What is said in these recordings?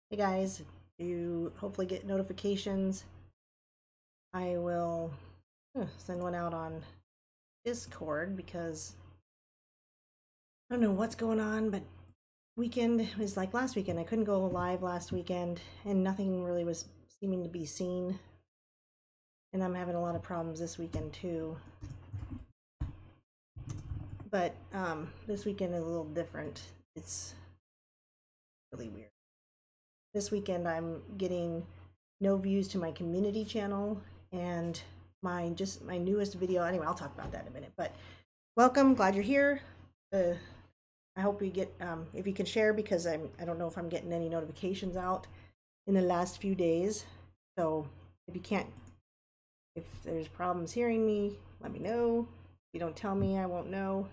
Hey guys, you hopefully get notifications. I will send one out on Discord because I don't know what's going on, but weekend was like last weekend. I couldn't go live last weekend and nothing really was seeming to be seen. And I'm having a lot of problems this weekend too. But this weekend is a little different. It's really weird. This weekend I'm getting no views to my community channel and my newest video. Anyway, I'll talk about that in a minute. But welcome, glad you're here. I hope we get if you can share, because I don't know if I'm getting any notifications out in the last few days. So if there's problems hearing me, let me know. If you don't tell me, I won't know.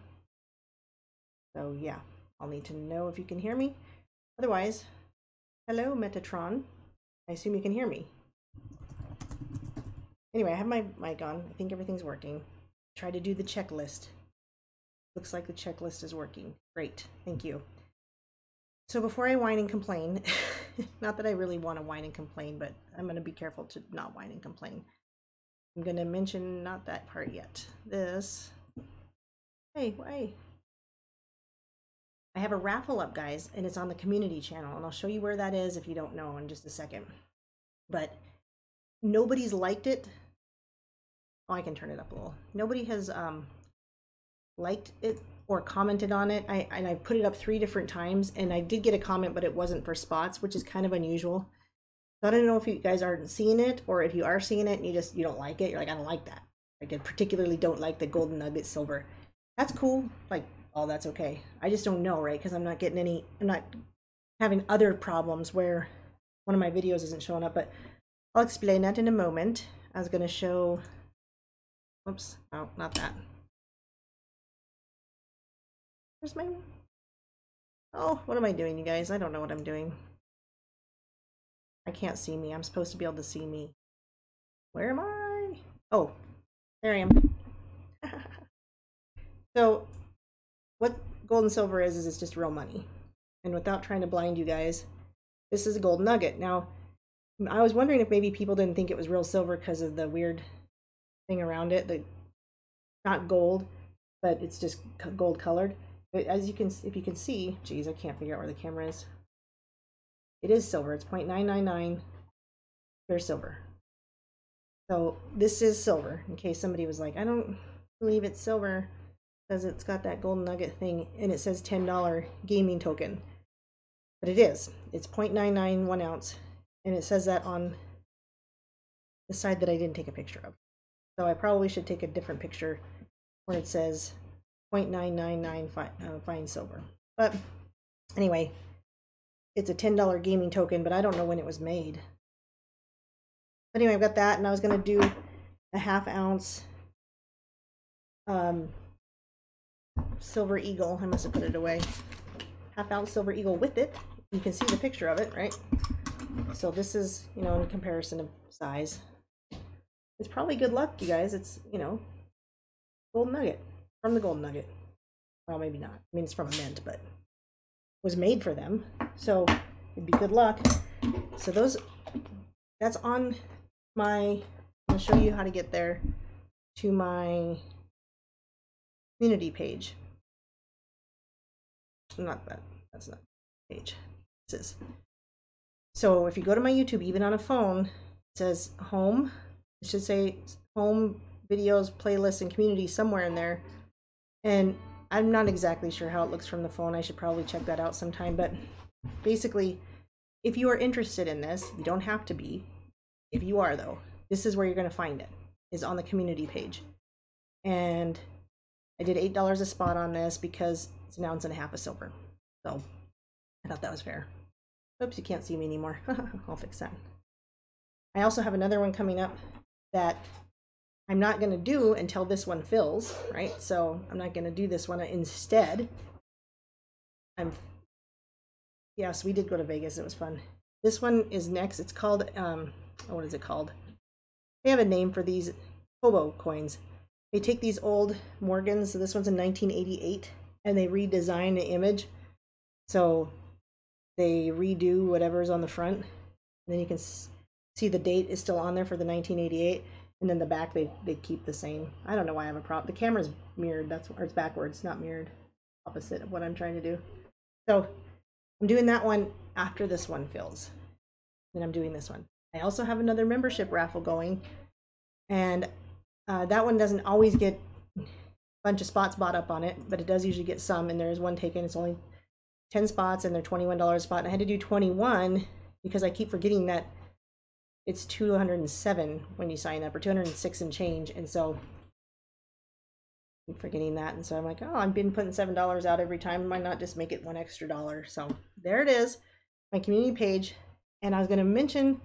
So yeah, I'll need to know if you can hear me. Otherwise, hello Metatron. I assume you can hear me. Anyway, I have my mic on. I think everything's working. Try to do the checklist. Looks like the checklist is working. Great, thank you. So before I whine and complain, not that I really want to whine and complain, but I'm going to be careful to not whine and complain. I'm going to mention not that part yet. This. Hey. I have a raffle up, guys, and it's on the community channel, and I'll show you where that is if you don't know in just a second. But nobody's liked it. Oh, I can turn it up a little. Nobody has liked it or commented on it. I put it up 3 different times, and I did get a comment, but it wasn't for spots, which is kind of unusual. So I don't know if you guys aren't seeing it, or if you are seeing it and you don't like it. You're like, I don't like that. Like, I particularly don't like the golden nugget silver. That's cool. Like, oh, that's okay. I just don't know, right? Because I'm not having other problems where one of my videos isn't showing up. But I'll explain that in a moment. I was going to show. Oops. Oh, not that. Where's my... Oh, what am I doing, you guys? I don't know what I'm doing. I can't see me. I'm supposed to be able to see me. Where am I? Oh, there I am. So, what gold and silver is it's just real money. And without trying to blind you guys, this is a gold nugget. Now, I was wondering if maybe people didn't think it was real silver because of the weird thing around it. Not gold, but it's just gold colored. But if you can see, geez, I can't figure out where the camera is. It is silver. It's 0.999 pure silver. So this is silver, in case somebody was like, I don't believe it's silver because it's got that golden nugget thing and it says $10 gaming token. But it is. It's 0.991 ounce, and it says that on the side that I didn't take a picture of. So I probably should take a different picture where it says 0.999 fine silver. But anyway, it's a $10 gaming token, but I don't know when it was made. But anyway, I've got that, and I was going to do a 1/2 ounce silver eagle. I must have put it away. 1/2 ounce silver eagle with it. You can see the picture of it, right? So this is, in comparison of size. It's probably good luck, you guys. It's, gold nugget. From the gold nugget. Well, maybe not. I mean, it's from a mint, but it was made for them. So it'd be good luck. So that's on my, I'll show you how to get there to my community page. Not that. That's not the page. This is. So if you go to my YouTube, even on a phone, it says home. It should say home, videos, playlists, and community somewhere in there. And I'm not exactly sure how it looks from the phone. I should probably check that out sometime. But basically, if you are interested in this, you don't have to be. If you are, though, this is where you're going to find it, is on the community page. And I did $8 a spot on this because it's 1.5 ounces of silver. So I thought that was fair. Oops, you can't see me anymore. I'll fix that. I also have another one coming up that I'm not going to do until this one fills, right? So I'm not going to do this one. Instead, yes, we did go to Vegas. It was fun. This one is next. It's called, what is it called? They have a name for these hobo coins. They take these old Morgans. So this one's in 1988, and they redesign the image. So they redo whatever's on the front. And then you can see the date is still on there for the 1988. And then the back, they keep the same. I don't know why I have a problem. The camera's mirrored, or it's backwards, not mirrored. Opposite of what I'm trying to do. So I'm doing that one after this one fills. Then I'm doing this one. I also have another membership raffle going. And that one doesn't always get a bunch of spots bought up on it, but it does usually get some. And there is one taken. It's only 10 spots and they're $21 a spot. And I had to do 21 because I keep forgetting that it's 207 when you sign up, or 206 and change. And so I'm forgetting that. And so I'm like, oh, I've been putting $7 out every time. Why not just make it $1 extra? So there it is, my community page. And I was going to mention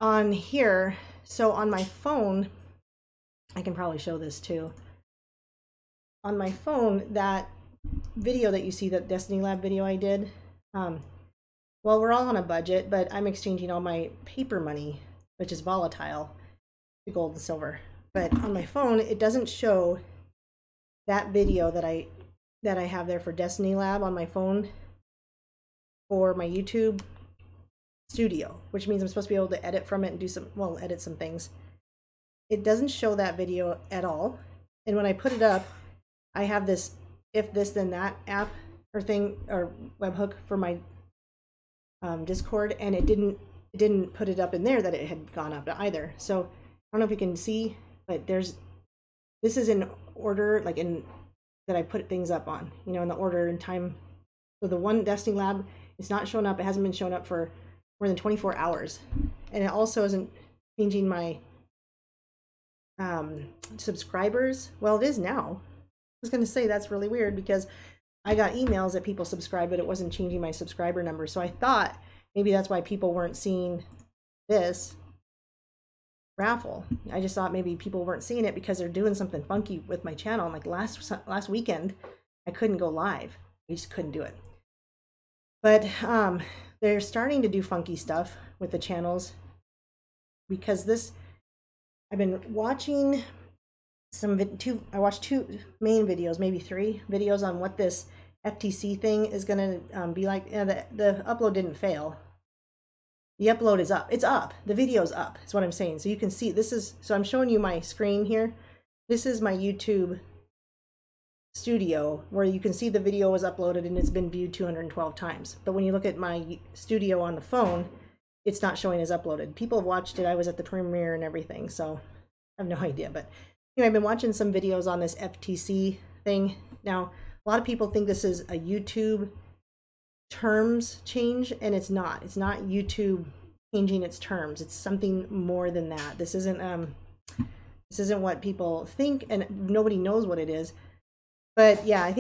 on here, so on my phone, I can probably show this too. On my phone, that video that you see, that Destiny Lab video I did, well, we're all on a budget, but I'm exchanging all my paper money, which is volatile, to gold and silver. But on my phone, it doesn't show that video that I have there for Destiny Lab on my phone for my YouTube studio, which means I'm supposed to be able to edit from it and do some, well, edit some things. It doesn't show that video at all. And when I put it up, I have this If This Then That app or thing, or webhook for my Discord, and it didn't put it up in there that it had gone up either. So I don't know if you can see, but this is in order, like in that I put things up on, you know, in the order and time. So the one Destiny Lab, it's not showing up. It hasn't been showing up for more than 24 hours. And it also isn't changing my subscribers. Well, it is now. I was going to say that's really weird because I got emails that people subscribe, but it wasn't changing my subscriber number. So I thought maybe that's why people weren't seeing this raffle. I just thought maybe people weren't seeing it because they're doing something funky with my channel. Like last weekend, I couldn't go live. I just couldn't do it. But they're starting to do funky stuff with the channels because I've been watching I watched two main videos, maybe 3 videos on what this FTC thing is going to be like. The upload didn't fail. The upload is up. It's up. The video's up. Is what I'm saying. So you can see so I'm showing you my screen here. This is my YouTube studio where you can see the video was uploaded and it's been viewed 212 times. But when you look at my studio on the phone, it's not showing as uploaded. People have watched it. I was at the premiere and everything, so I have no idea. But anyway, I've been watching some videos on this FTC thing. Now, a lot of people think this is a YouTube terms change, and it's not. It's not YouTube changing its terms. It's something more than that. This isn't what people think, and nobody knows what it is. But yeah, I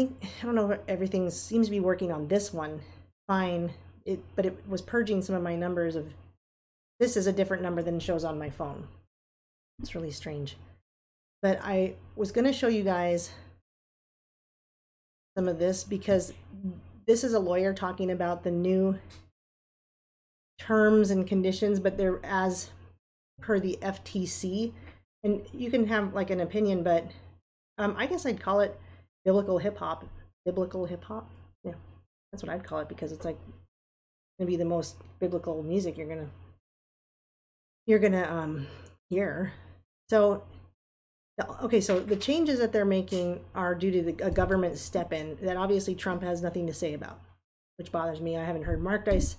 don't know if everything seems to be working on this one fine. But it was purging some of my numbers of, this is a different number than shows on my phone. It's really strange. But I was going to show you guys some of this because this is a lawyer talking about the new terms and conditions, but they're as per the FTC. And you can have like an opinion, but I guess I'd call it biblical hip hop. Biblical hip hop? Yeah, that's what I'd call it because it's like going to be the most biblical music you're gonna hear. So okay, so the changes that they're making are due to a government step in that obviously Trump has nothing to say about, which bothers me. I haven't heard Mark Dice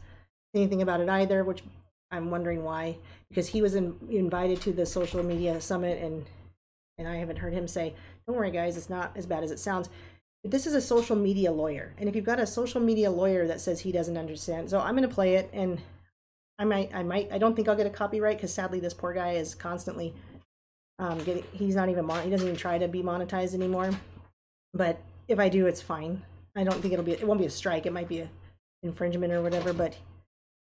say anything about it either, which I'm wondering why, because he was invited to the social media summit, and I haven't heard him say, don't worry guys, it's not as bad as it sounds. But this is a social media lawyer, and if you've got a social media lawyer that says he doesn't understand, so I'm going to play it, and I don't think I'll get a copyright because sadly this poor guy is constantly he's not even he doesn't even try to be monetized anymore. But if I do, it's fine. I don't think it won't be a strike. It might be a infringement or whatever. But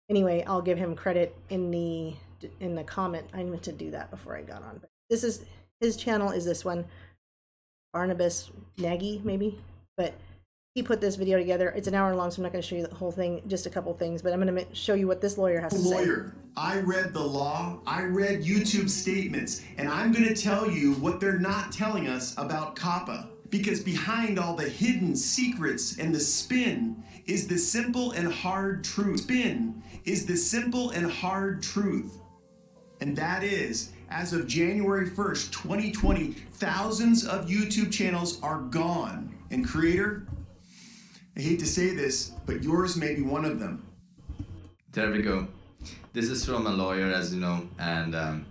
anyway, I'll give him credit in the comment. I meant to do that before I got on. But this is his channel. Is this one Barnabas Nagy maybe? But he put this video together. It's an hour long, so I'm not going to show you the whole thing, just a couple things, but I'm going to show you what this lawyer has to say. Lawyer, I read the law, I read YouTube statements, and I'm going to tell you what they're not telling us about COPPA. Because behind all the hidden secrets and the spin is the simple and hard truth. Spin is the simple and hard truth. And that is, as of January 1st, 2020, thousands of YouTube channels are gone. And creator, I hate to say this, but yours may be one of them. There we go. This is from a lawyer, as you know, and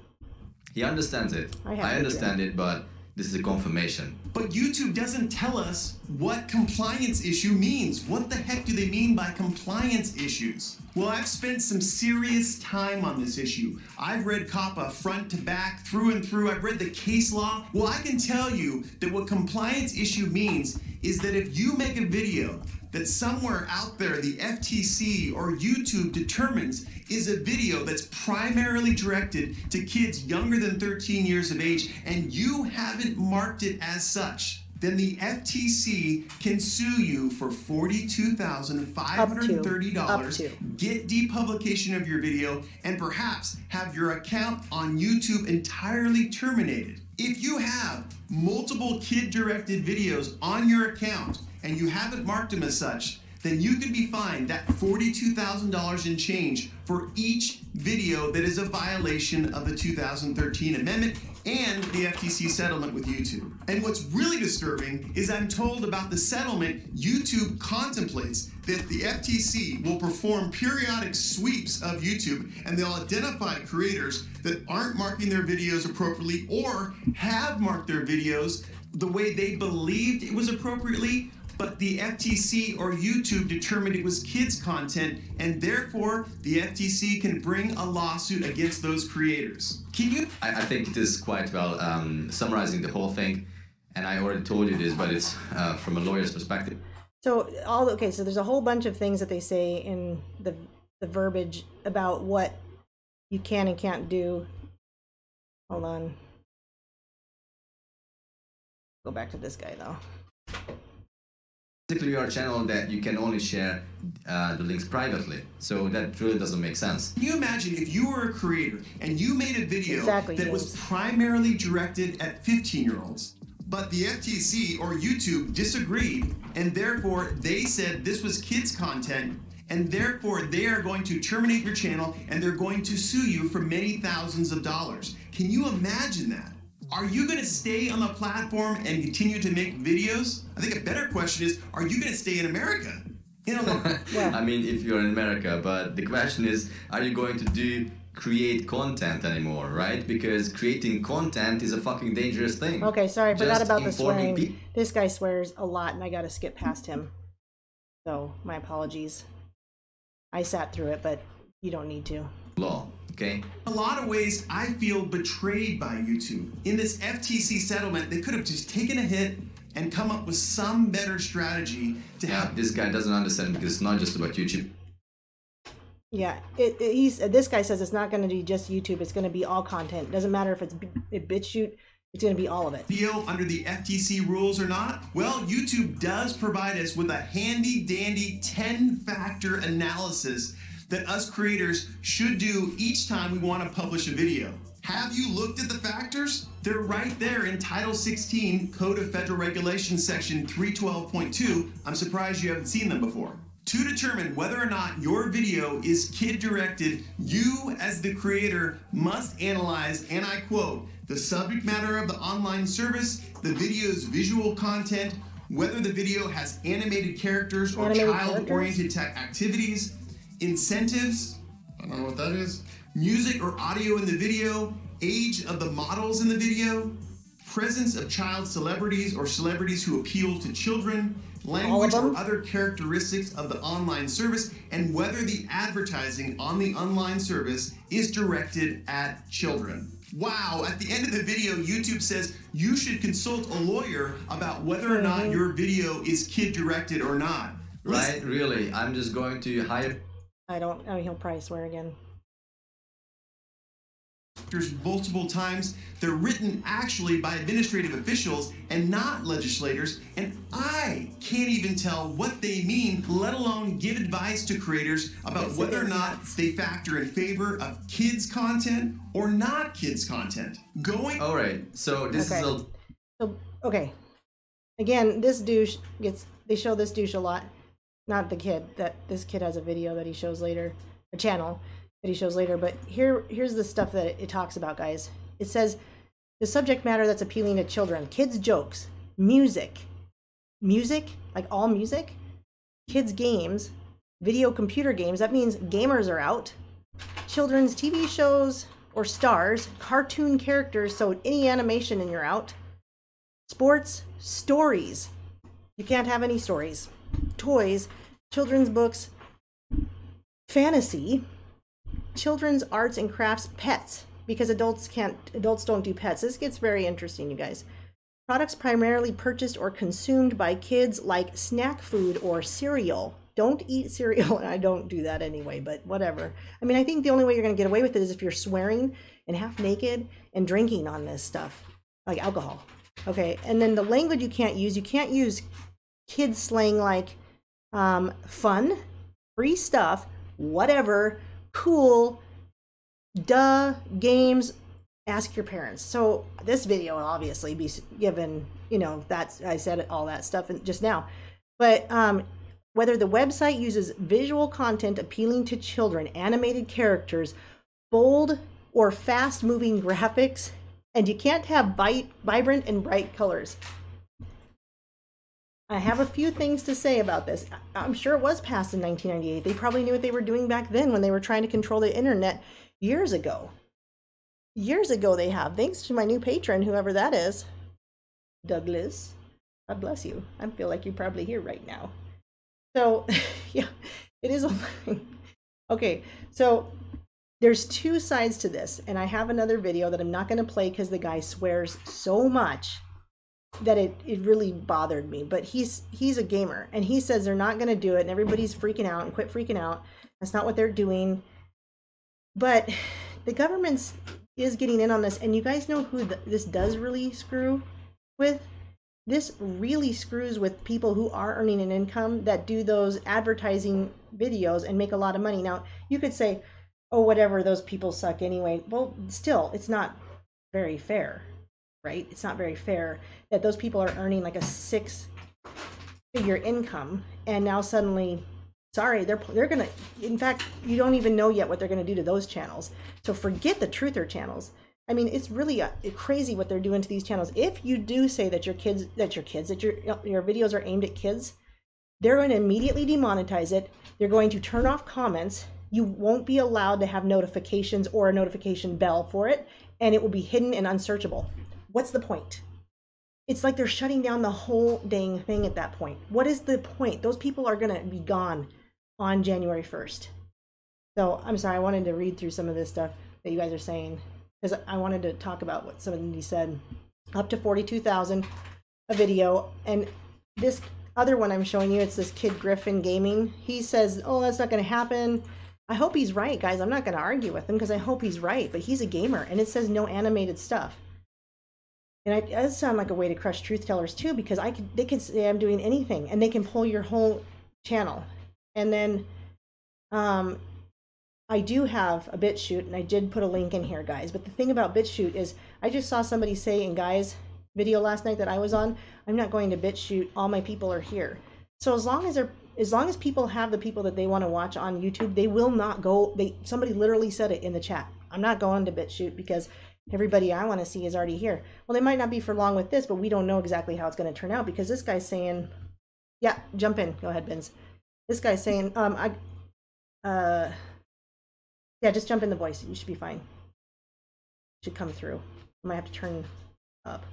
he understands it. I understand it, but this is a confirmation. But YouTube doesn't tell us what compliance issue means. What the heck do they mean by compliance issues? Well, I've spent some serious time on this issue. I've read COPPA front to back, through and through. I've read the case law. Well, I can tell you that what compliance issue means is that if you make a video that somewhere out there the FTC or YouTube determines is a video that's primarily directed to kids younger than 13 years of age and you haven't marked it as such, then the FTC can sue you for $42,530, get depublication of your video, and perhaps have your account on YouTube entirely terminated. If you have multiple kid-directed videos on your account and you haven't marked them as such, then you could be fined that $42,000 in change for each video that is a violation of the 2013 amendment and the FTC settlement with YouTube. And what's really disturbing is I'm told about the settlement YouTube contemplates that the FTC will perform periodic sweeps of YouTube and they'll identify creators that aren't marking their videos appropriately or have marked their videos the way they believed it was appropriately, but the FTC or YouTube determined it was kids content, and therefore the FTC can bring a lawsuit against those creators. Can you? I think it is quite well summarizing the whole thing, and I already told you this, but it's from a lawyer's perspective. So so there's a whole bunch of things that they say in the verbiage about what you can and can't do. Hold on. Go back to this guy though. Basically, your channel that you can only share the links privately, so that really doesn't make sense. Can you imagine if you were a creator and you made a video that was primarily directed at 15-year-olds, but the FTC or YouTube disagreed, and therefore they said this was kids content, and therefore they are going to terminate your channel and they're going to sue you for many thousands of dollars. Can you imagine that? Are you going to stay on the platform and continue to make videos? I think a better question is, are you going to stay in America? You know, I mean, if you're in America, but the question is, are you going to create content anymore, right? Because creating content is a fucking dangerous thing. Okay, sorry, I forgot about the swearing. This guy swears a lot and I got to skip past him. So, my apologies. I sat through it, but you don't need to. Law. Okay. A lot of ways I feel betrayed by YouTube. In this FTC settlement, they could have just taken a hit and come up with some better strategy to help. This guy doesn't understand because it's not just about YouTube. Yeah, this guy says it's not going to be just YouTube. It's going to be all content. Doesn't matter if it's BitChute. It's going to be all of it. Video under the FTC rules or not? Well, YouTube does provide us with a handy-dandy 10-factor analysis that us creators should do each time we want to publish a video. Have you looked at the factors? They're right there in Title 16, Code of Federal Regulations, Section 312.2. I'm surprised you haven't seen them before. To determine whether or not your video is kid-directed, you, as the creator, must analyze, and I quote, the subject matter of the online service, the video's visual content, whether the video has animated characters or child-oriented activities, incentives, I don't know what that is, music or audio in the video, age of the models in the video, presence of child celebrities or celebrities who appeal to children, language or other characteristics of the online service, and whether the advertising on the online service is directed at children. Wow, at the end of the video, YouTube says you should consult a lawyer about whether or not your video is kid-directed or not. Right, really, I'm just going to hire... he'll probably swear again. Multiple times. They're written actually by administrative officials and not legislators, and I can't even tell what they mean, let alone give advice to creators about whether or not they factor in favor of kids content or not kids content. All right, so this is okay. again, this douche gets, they show this douche a lot. Not the kid, that this kid has a video that he shows later, a channel that he shows later, but here's the stuff that it talks about, guys. It says the subject matter that's appealing to children, kids jokes, music, like all music, kids games, video computer games, that means gamers are out, children's TV shows or stars, cartoon characters, so any animation and you're out, sports, stories, you can't have any stories, toys, children's books, fantasy, children's arts and crafts, pets, because adults don't do pets. This gets very interesting, you guys. Products primarily purchased or consumed by kids, like snack food or cereal. Don't eat cereal, and I don't do that anyway, but whatever. I mean, I think the only way you're going to get away with it is if you're swearing and half naked and drinking on this stuff, like alcohol. Okay, and then the language you can't use kids slang like fun, free stuff, whatever, cool, duh, games, ask your parents. So this video will obviously be given, you know, that's, I said all that stuff just now, but whether the website uses visual content appealing to children, animated characters, bold or fast moving graphics, and you can't have vibrant and bright colors. I have a few things to say about this. I'm sure it was passed in 1998. They probably knew what they were doing back then when they were trying to control the internet years ago. Years ago they have. Thanks to my new patron, whoever that is. Douglas. God bless you. I feel like you're probably here right now. So, yeah, it is. Okay, so there's two sides to this. And I have another video that I'm not going to play because the guy swears so much that it really bothered me. But he's a gamer, and he says they're not going to do it, and everybody's freaking out, and quit freaking out. That's not what they're doing. But the government is getting in on this, and you guys know who this does really screw with? This really screws with people who are earning an income that do those advertising videos and make a lot of money. Now, you could say, oh, whatever, those people suck anyway. Well, still, it's not very fair. Right? It's not very fair that those people are earning like a 6-figure income, and now suddenly, sorry, they're gonna, in fact, you don't even know yet what they're gonna do to those channels. So forget the truther channels. I mean, it's really crazy what they're doing to these channels. If you do say that your videos are aimed at kids, they're going to immediately demonetize it. They're going to turn off comments. You won't be allowed to have notifications or a notification bell for it, and it will be hidden and unsearchable. What's the point? It's like they're shutting down the whole dang thing at that point. What is the point? Those people are going to be gone on January 1st. So I'm sorry, I wanted to read through some of this stuff that you guys are saying, because I wanted to talk about what somebody said. Up to 42,000 a video. And this other one I'm showing you, it's this kid Griffin Gaming. He says, oh, that's not going to happen. I hope he's right, guys. I'm not going to argue with him because I hope he's right. But he's a gamer, and it says no animated stuff. And it does sound like a way to crush truth tellers too, because they can say I'm doing anything, and they can pull your whole channel. And then I do have a BitChute, and I did put a link in here, guys. But the thing about BitChute is, I just saw somebody say in Guy's video last night that I was on, I'm not going to BitChute. All my people are here. So as long as people have the people that they want to watch on YouTube, they will not go. Somebody literally said it in the chat. I'm not going to BitChute because everybody I want to see is already here. Well, they might not be for long with this, but we don't know exactly how it's going to turn out, because this guy's saying, yeah, jump in. Go ahead, Benz. This guy's saying, yeah, just jump in the voice. You should be fine. Should come through. I might have to turn up.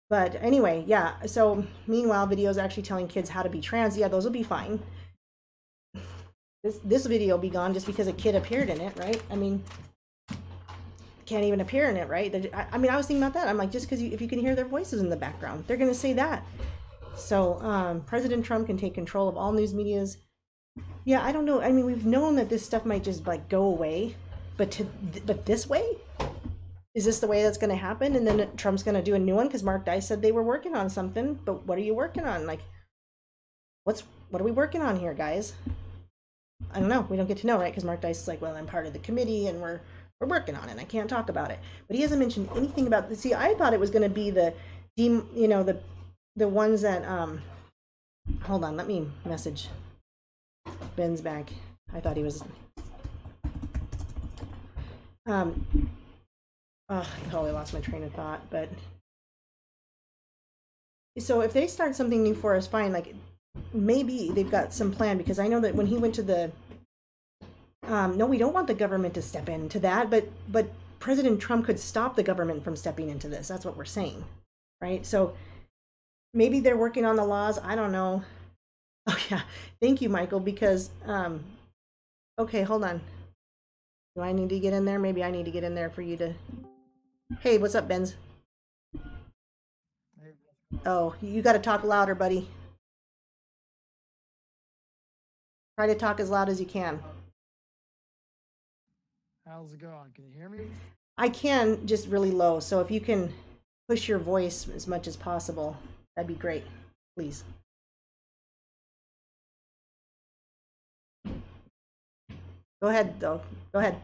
But anyway, yeah. So meanwhile, videos actually telling kids how to be trans. Yeah, those will be fine. This video will be gone just because a kid appeared in it, right? I mean, can't even appear in it, right? I mean, I was thinking about that. I'm like, just because if you can hear their voices in the background, they're going to say that. So President Trump can take control of all news medias. Yeah, I don't know. I mean, we've known that this stuff might just like go away, but this way? Is this the way that's going to happen? And then Trump's going to do a new one because Mark Dice said they were working on something. But what are you working on? Like, what are we working on here, guys? I don't know. We don't get to know, right? Because Mark Dice is like, well, I'm part of the committee and we're working on it. I can't talk about it. But he hasn't mentioned anything about. See, I thought it was going to be the the ones that hold on, let me message Ben's back. I thought he was oh, I totally lost my train of thought. But so if they start something new for us, fine. Like maybe they've got some plan, because I know that when he went to the no, we don't want the government to step into that, but President Trump could stop the government from stepping into this. That's what we're saying, right? So maybe they're working on the laws. I don't know. Oh yeah, thank you, Michael. Because okay, hold on. Do I need to get in there? Maybe I need to get in there for you to. Hey, what's up, Benz? Oh, you got to talk louder, buddy. Try to talk as loud as you can. How's it going? Can you hear me? I can, just really low. So if you can push your voice as much as possible, that'd be great, please. Go ahead, though. Go ahead.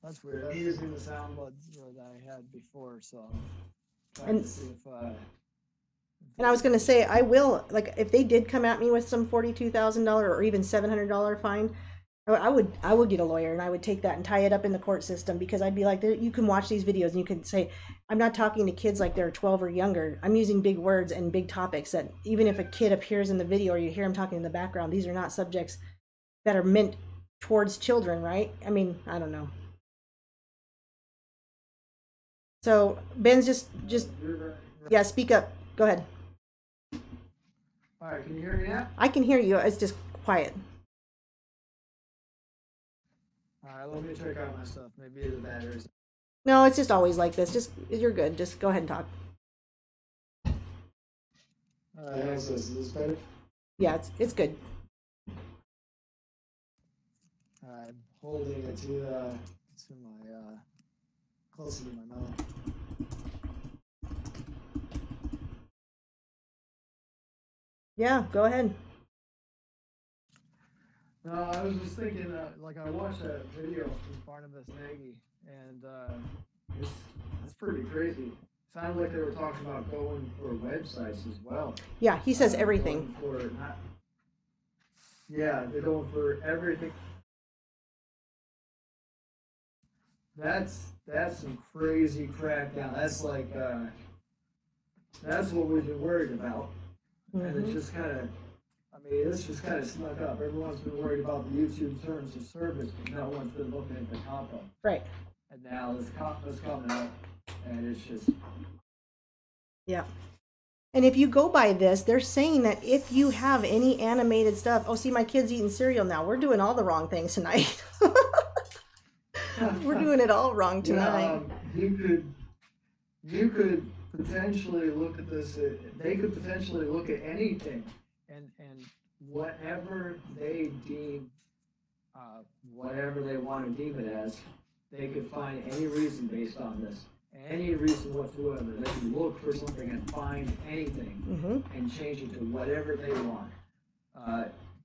That's weird. I'm using the sound buds that I had before, so I'm trying And- to see if And I was going to say, I will, like, if they did come at me with some $42,000 or even $700 fine, I would get a lawyer, and I would take that and tie it up in the court system, because I'd be like, you can watch these videos and you can say, I'm not talking to kids like they're 12 or younger. I'm using big words and big topics that even if a kid appears in the video or you hear him talking in the background, these are not subjects that are meant towards children, right? I mean, I don't know. So Ben's just yeah, speak up. Go ahead. All right, can you hear me now? I can hear you. It's just quiet. All right, let me check out my stuff. Maybe the batteries. No, it's just always like this. Just you're good. Just go ahead and talk. All right, how's this? Is this better? Yeah, it's good. All right, I'm holding it to my closer to my mouth. Yeah, go ahead. No, I was just thinking, like I watched that video from Barnabas Nagy, and it's pretty crazy. Sounded like they were talking about going for websites as well. Yeah, he says everything. Yeah, they're going for everything. That's some crazy crackdown. That's like that's what we've been worried about, and it's just kind of. I mean, it's just kind of snuck up. Everyone's been worried about the YouTube terms of service, but no one's been looking at the content. Right. And now this content's coming up, and it's just. Yeah. And if you go by this, they're saying that if you have any animated stuff, oh, see, my kid's eating cereal now. We're doing all the wrong things tonight. We're doing it all wrong tonight. Yeah, you could potentially look at this. They could potentially look at anything, and whatever they deem, whatever they want to deem it as, they could find any reason based on this. Any reason whatsoever. They can look for something and find anything and change it to whatever they want.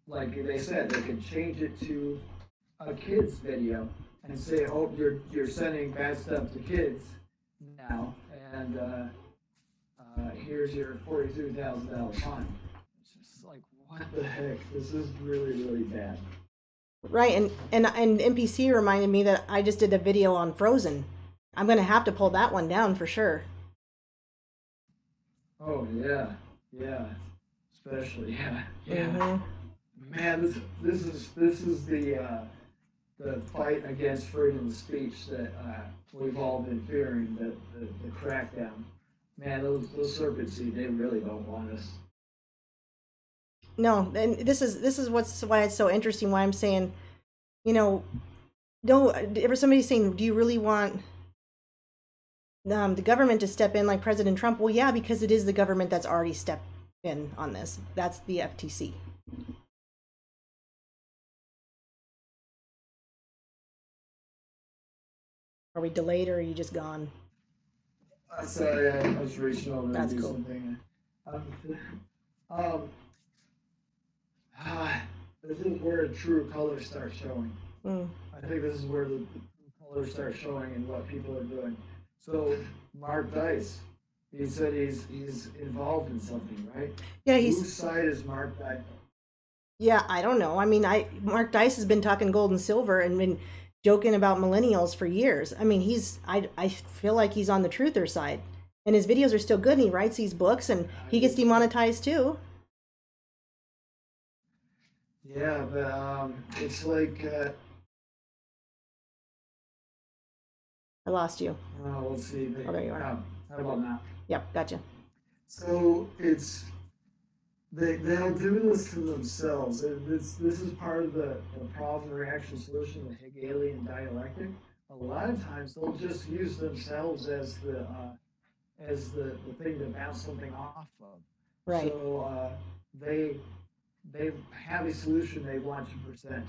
Like they said, they could change it to a kid's video and say, "Oh, you're sending bad stuff to kids now, and here's your $42,000 fine." It's just like, what the heck? This is really, really bad. Right, and NPC reminded me that I just did a video on Frozen. I'm going to have to pull that one down for sure. Oh, yeah. Especially, yeah. Mm-hmm. Man, this is the fight against freedom of speech that we've all been fearing, the crackdown. Man, those serpents, they really don't want us. No, and this is why it's so interesting. Why I'm saying, somebody's saying, do you really want the government to step in like President Trump? Well, yeah, because it is the government that's already stepped in on this. That's the FTC. Are we delayed, or are you just gone? Sorry, I was reaching over That's to do cool. something. This is where true colors start showing. I think this is where the true colors start showing and what people are doing. So Mark Dice, He said he's involved in something, right? Yeah, Whose side is Mark Dice? Yeah, I don't know. I mean, Mark Dice has been talking gold and silver and been joking about millennials for years. I mean, I feel like he's on the truther side, and his videos are still good. And he writes these books, and he gets demonetized too. Yeah, but it's like I lost you. let's see. Oh, there you are. How about now? Yep, gotcha. So it's they'll do this to themselves. And this is part of the problem, reaction, solution, the Hegelian dialectic. A lot of times they'll just use themselves as the thing to bounce something off of. Right. So they have a solution they want to present,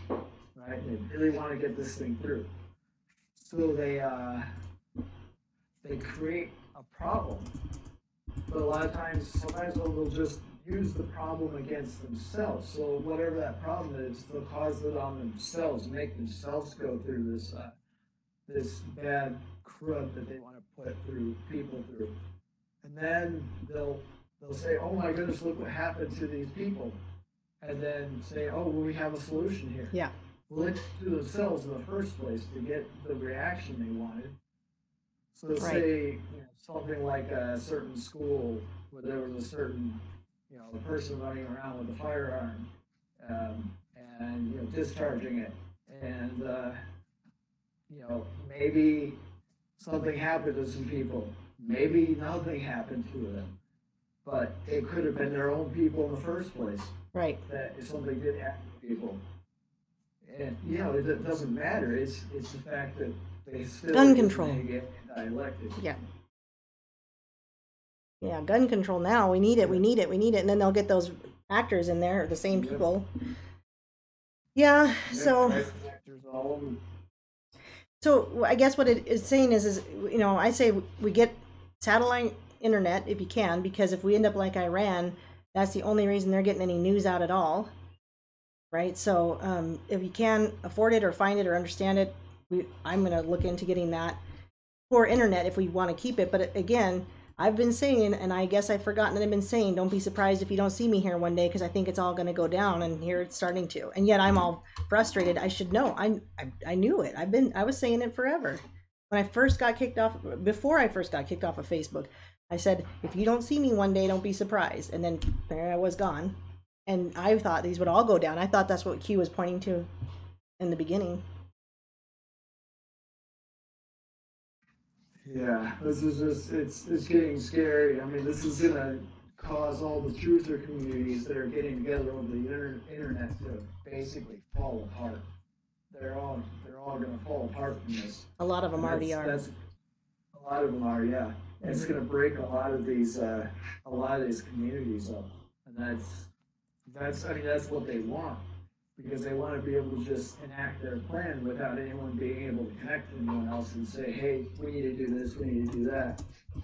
right? They really want to get this thing through. So they create a problem. But a lot of times, sometimes they'll just use the problem against themselves. So whatever that problem is, they'll cause it on themselves, make themselves go through this this bad crud that they want to put through people through. And then they'll say, oh my goodness, look what happened to these people. And then say, oh, well, we have a solution here. Yeah. Well, it's to themselves in the first place to get the reaction they wanted. So say something like a certain school where there was a certain a person running around with a firearm and discharging it, and maybe something happened to some people, maybe nothing happened to them, but it could have been their own people in the first place. Right. That if something did happen to people, and it doesn't matter. It's the fact that they still gun control. Dialectic. Yeah. Yeah, gun control now. We need it. We need it. We need it. And then they'll get those actors in there, the same people. Yeah. So I guess what it is saying is I say we get satellite internet if you can, because if we end up like Iran, that's the only reason they're getting any news out at all. Right. So if you can afford it or find it or understand it, I'm going to look into getting that for internet if we want to keep it. But again, I've been saying, and I guess I've forgotten that I've been saying, don't be surprised if you don't see me here one day, because I think it's all going to go down, and here it's starting to. And yet I'm all frustrated. I should know. I knew it. I was saying it forever. When I first got kicked off, before I first got kicked off of Facebook, I said, if you don't see me one day, don't be surprised. And then there I was gone. And I thought these would all go down. I thought that's what Q was pointing to in the beginning. Yeah, this is just, it's getting scary. I mean, this is going to cause all the truther communities that are getting together over the internet to basically fall apart. They're all going to fall apart from this. A lot of them already are. A lot of them are, yeah. And it's going to break a lot of these communities up, and that's what they want, because they want to be able to just enact their plan without anyone being able to connect to anyone else and say, hey, we need to do this, we need to do that,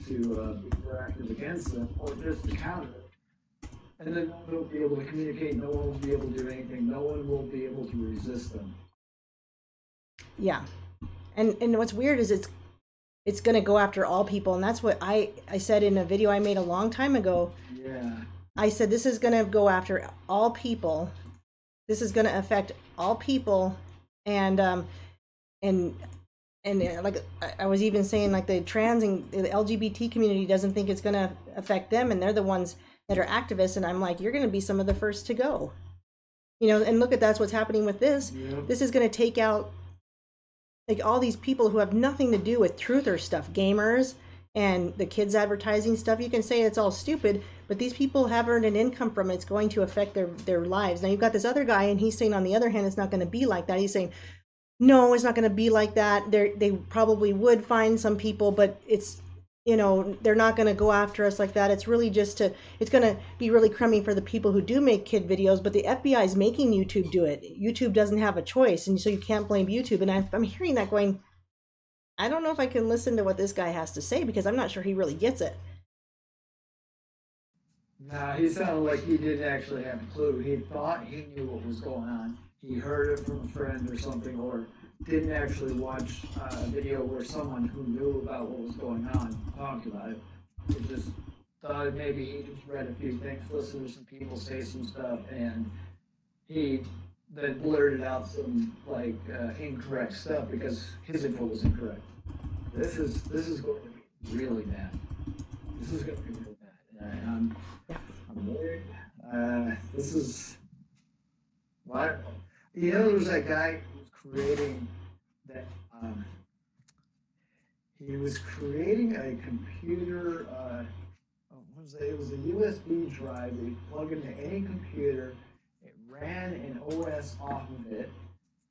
to be proactive against them, or just to counter it. And then they'll be able to communicate, no one will be able to do anything, no one will be able to resist them. Yeah. And what's weird is it's going to go after all people, and that's what I said in a video I made a long time ago. Yeah. I said this is going to go after all people. This is going to affect all people, and like I was even saying, like the trans and the LGBT community doesn't think it's going to affect them, and they're the ones that are activists. And I'm like, you're going to be some of the first to go, And look at that's what's happening with this. Yep. This is going to take out like all these people who have nothing to do with truther stuff, gamers and the kids advertising stuff. You can say it's all stupid, but these people have earned an income from it. It's going to affect their lives. Now you've got this other guy, and he's saying on the other hand, it's not going to be like that. He's saying, no, it's not going to be like that. They probably would find some people, but it's, they're not going to go after us like that. It's really just it's going to be really crummy for the people who do make kid videos, but the FBI is making YouTube do it. YouTube doesn't have a choice, and so you can't blame YouTube. And I'm hearing that going, I don't know if I can listen to what this guy has to say, because I'm not sure he really gets it. Nah, he sounded like he didn't actually have a clue. He thought he knew what was going on. He heard it from a friend or something, or didn't actually watch a video where someone who knew about what was going on talked about it. it just thought maybe he just read a few things, listened to some people say some stuff, and he then blurted out some like incorrect stuff because his info was incorrect. This is going to be really bad. This is going to be really bad. And I'm worried. This is what there was that guy who was creating that. He was creating a computer. What was it? It was a USB drive that you plug into any computer. It ran an OS off of it,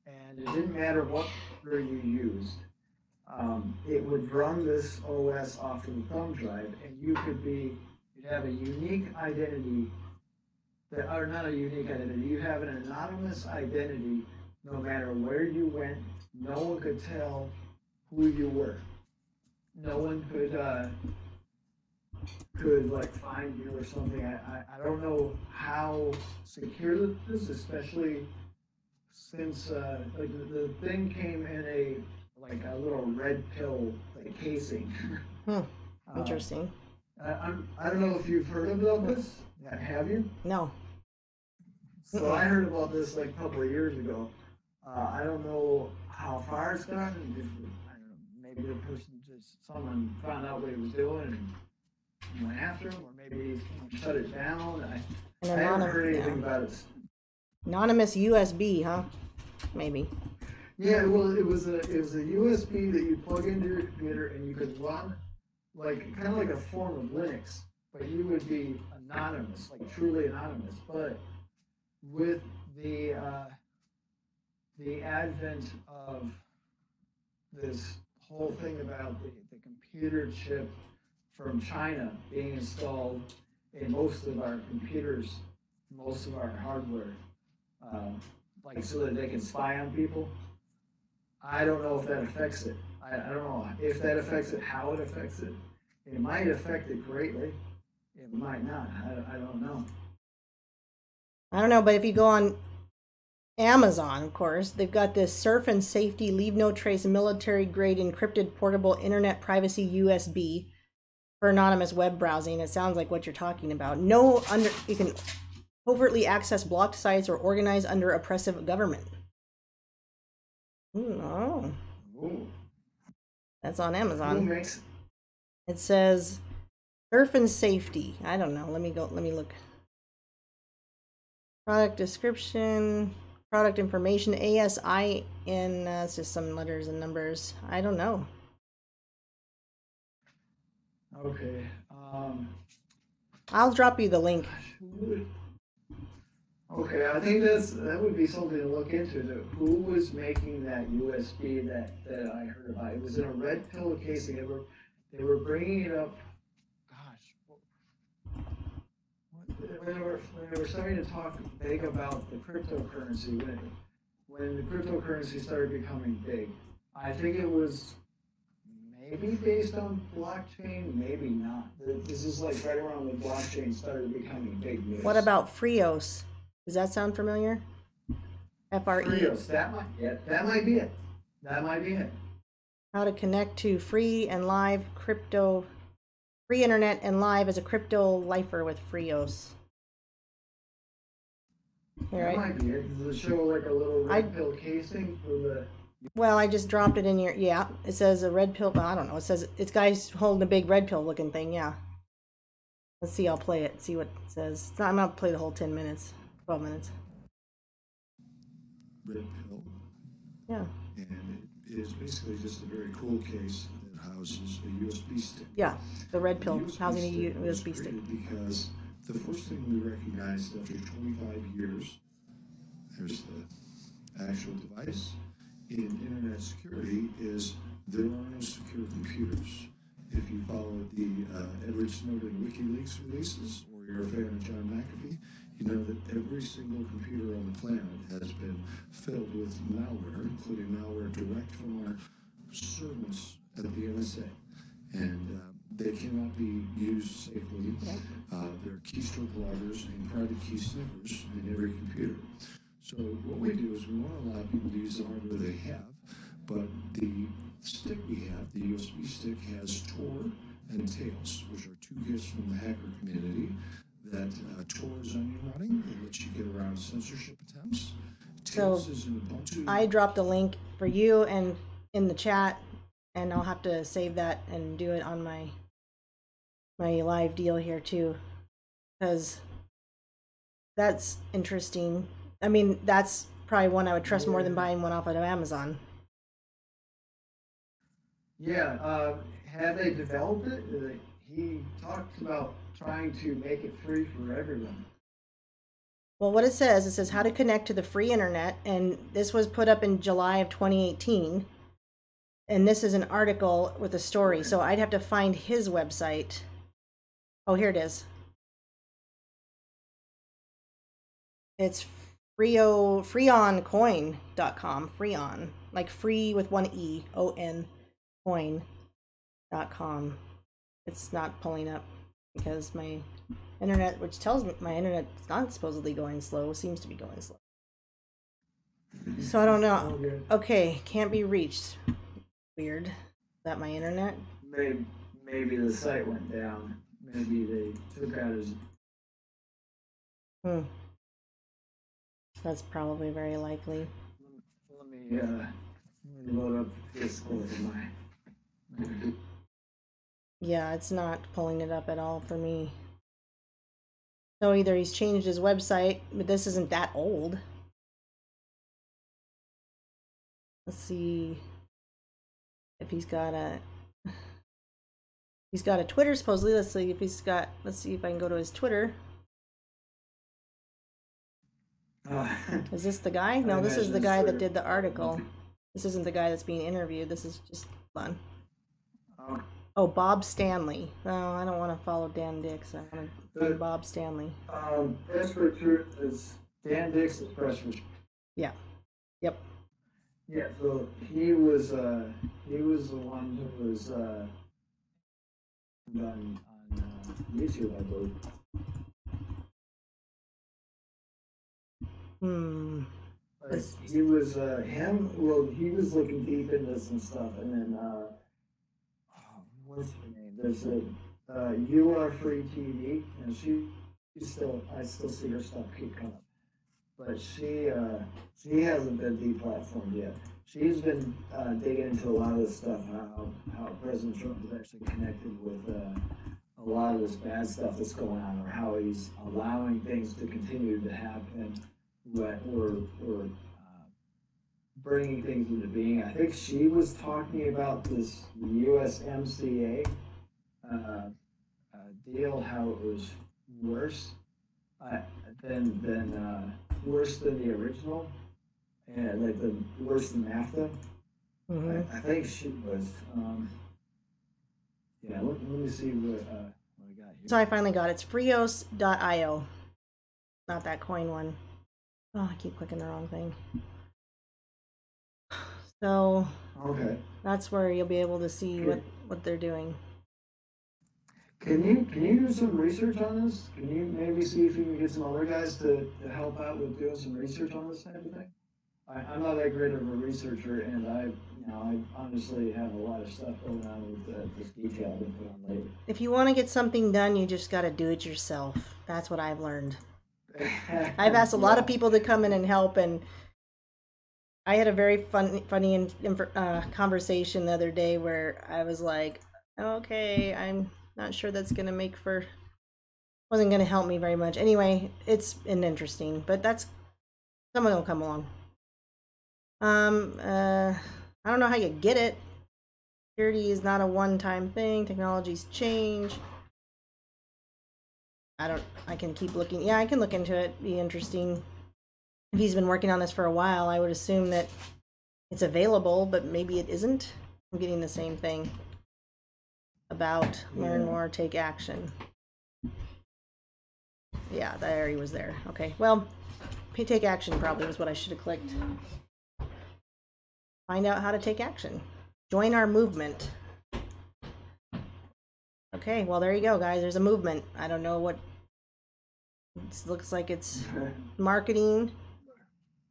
and it didn't matter what computer you used. It would run this OS off of the thumb drive, and you'd have a unique identity, or not a unique identity, you have an anonymous identity no matter where you went. No one could tell who you were. No one could like find you or something. I don't know how secure this is, especially since like the thing came in a little red pill like casing. Interesting. I don't know if you've heard about this. Have you? No. So I heard about this like a couple of years ago. I don't know how far it's gotten. I don't know, maybe the person someone found out what he was doing and went after him, or maybe he shut it down. I haven't heard anything about it. Anonymous USB, huh? Maybe. Yeah, well, it was a USB that you plug into your computer and you could run like kind of like a form of Linux, but you would be anonymous, like truly anonymous. But with the advent of this whole thing about the computer chip from China being installed in most of our computers, most of our hardware, like so that they can spy on people. I don't know if that affects it. I don't know if that affects it, how it affects it. It might affect it greatly. It might not. I don't know. I don't know, but if you go on Amazon, of course, they've got this Surf and Safety Leave No Trace military grade encrypted portable internet privacy USB for anonymous web browsing. It sounds like what you're talking about. You can covertly access blocked sites or organize under oppressive government. Oh. Ooh. That's on Amazon. Who makes it? Says Surf and Safety. I don't know. Let me look. Product description, product information, ASIN, it's just some letters and numbers. I don't know. Okay. I'll drop you the link. Okay, I think that would be something to look into. Who was making that USB that I heard about? It was in a red pill casing. They were bringing it up. Gosh, when they were starting to talk big about the cryptocurrency, when the cryptocurrency started becoming big, I think it was maybe based on blockchain, maybe not. This is like right around when blockchain started becoming big news. What about Frios? Does that sound familiar? FRE. Frios, that might be it. That might be it. How to connect to free and live crypto, free internet and live as a crypto lifer with Frios. That might be it. Does it show like a little red pill casing for the? Well, I just dropped it in your. Yeah, it says a red pill. I don't know. It says it's guys holding a big red pill looking thing. Yeah. Let's see. I'll play it. See what it says. I'm not play the whole 10 minutes. 12 minutes. Red pill. Yeah. And it is basically just a very cool case that houses a USB stick. Yeah, the red pill housing a USB stick. Because the first thing we recognized after 25 years, there's the actual device in internet security, is there are no secure computers. If you follow the Edward Snowden WikiLeaks releases, or you're a fan of John McAfee, you know that every single computer on the planet has been filled with malware, including malware direct from our servants at the NSA. And they cannot be used safely. There are keystroke loggers and private key sniffers in every computer. So what we do is we want to allow people to use the hardware they have, but the stick we have, the USB stick, has Tor and Tails, which are two gifts from the hacker community that Tor is onion running. It lets you get around censorship attempts. Tails is an Ubuntu. I dropped a link for you and in the chat, and I'll have to save that and do it on my live deal here too, because that's interesting. I mean, that's probably one I would trust more than buying one off of Amazon. Yeah, have they developed it? He talks about trying to make it free for everyone. Well, what it says how to connect to the free internet, and this was put up in July of 2018. And this is an article with a story, so I'd have to find his website. Oh, here it is. It's freoncoin.com. Freon, like free with one E, O-N, coin.com. It's not pulling up because my internet, which tells me my internet is not supposedly going slow, seems to be going slow. So I don't know. Okay, can't be reached. Weird. Is that my internet? Maybe the site went down. Maybe they took out his. That's probably very likely. Let me load up Discord in my. Yeah, it's not pulling it up at all for me. So either he's changed his website, but this isn't that old. Let's see if he's got a Twitter supposedly. Let's see if I can go to his Twitter. Is this the guy? No, this is the guy that did the article. This isn't the guy that's being interviewed. This is just fun. Oh, Bob Stanley. No, I don't want to follow Dan Dix. I want to do Bob Stanley. Desperate Truth is Dan Dix is press release. Yeah. Yep. Yeah. So he was the one who was on YouTube, I believe. He was he was looking deep into some stuff, and then what's her name? There's You Are Free TV, and I still see her stuff keep coming up, but she hasn't been deplatformed yet. She's been digging into a lot of this stuff, how President Trump is actually connected with a lot of this bad stuff that's going on, or how he's allowing things to continue to happen, or bringing things into being. I think she was talking about this USMCA deal, how it was worse than worse than the original, and like the worse than NAFTA. I think she was. Yeah, let me see what I got here. So I finally got it. It's freos.io, not that coin one. Oh, I keep clicking the wrong thing. So okay, that's where you'll be able to see what they're doing. Can you do some research on this? Can you maybe see if you can get some other guys to help out with doing some research on this type of thing? I'm not that great of a researcher, and I honestly have a lot of stuff going on with this detail I've been put on lately. If you want to get something done, you just got to do it yourself. That's what I've learned. I've asked a lot of people to come in and help, and I had a very funny conversation the other day where I was like, okay, I'm not sure that's going to wasn't going to help me very much. Anyway, it's interesting, but someone will come along. I don't know how you get it. Security is not a one-time thing. Technologies change. I can keep looking. Yeah, I can look into it. Be interesting. If he's been working on this for a while, I would assume that it's available, but maybe it isn't. I'm getting the same thing about learn more, take action. Yeah, there he was there. Okay, well, take action probably was what I should have clicked. Find out how to take action. Join our movement. Okay, well, there you go, guys. There's a movement. I don't know what. It looks like it's marketing.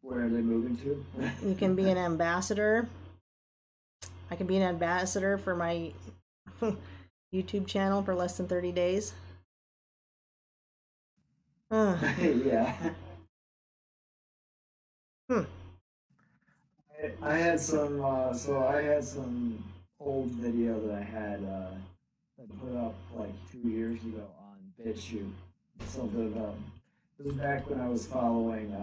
Where are they moving to? You can be an ambassador. I can be an ambassador for my YouTube channel for less than 30 days. Yeah. Hmm. I had some, so I had some old video that I had put up like 2 years ago on BitChute. Something this was back when I was following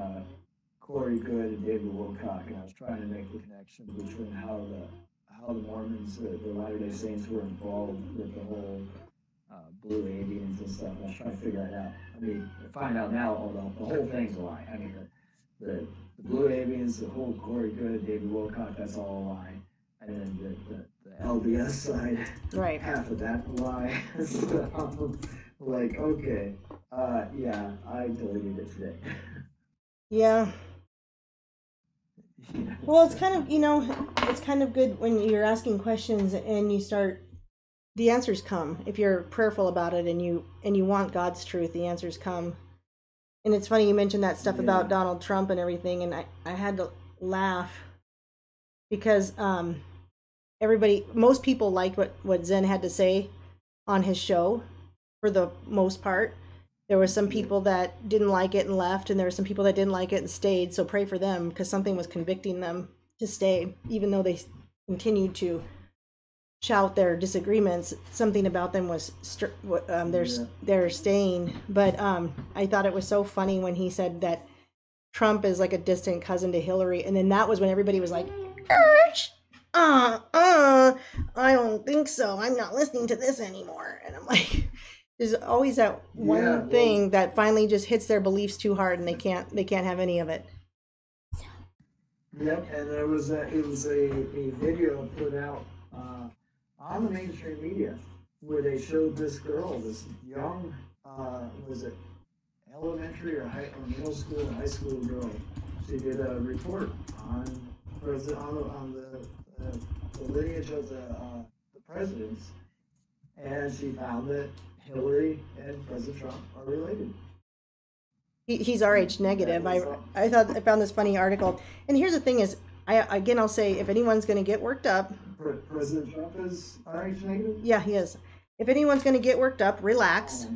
Corey Good and David Wilcock, and I was trying to make the connection between how the Mormons, the Latter-day Saints, were involved with the whole blue aliens and stuff. And I was trying to figure that out. I mean, find out now, the whole thing's a lie. I mean, the blue aliens, the whole Corey Good, David Wilcock, that's all a lie. And then the LDS side, Right. half of that lie. So, like, okay, yeah, I deleted it today. Yeah. Well, it's kind of, it's kind of good when you're asking questions and you start, the answers come. If you're prayerful about it and you want God's truth, the answers come. And it's funny you mentioned that stuff about Donald Trump and everything, and I had to laugh because most people liked what Zen had to say on his show for the most part. There were some people that didn't like it and left, and there were some people that didn't like it and stayed, so pray for them because something was convicting them to stay, even though they continued to shout their disagreements. Something about them was they're staying. But I thought it was so funny when he said that Trump is like a distant cousin to Hillary, and then that was when everybody was like, I don't think so. I'm not listening to this anymore. And I'm like, there's always that one thing that finally just hits their beliefs too hard, and they can't have any of it. Yep, and it was a video put out on the mainstream media where they showed this girl, this young, was it elementary or middle school or high school girl. She did a report on the lineage of the presidents, and she found that Hillary and President Trump are related. He's Rh negative. I found this funny article, and here's the thing: is I'll say, if anyone's going to get worked up, President Trump is Rh negative. Yeah, he is. If anyone's going to get worked up, relax,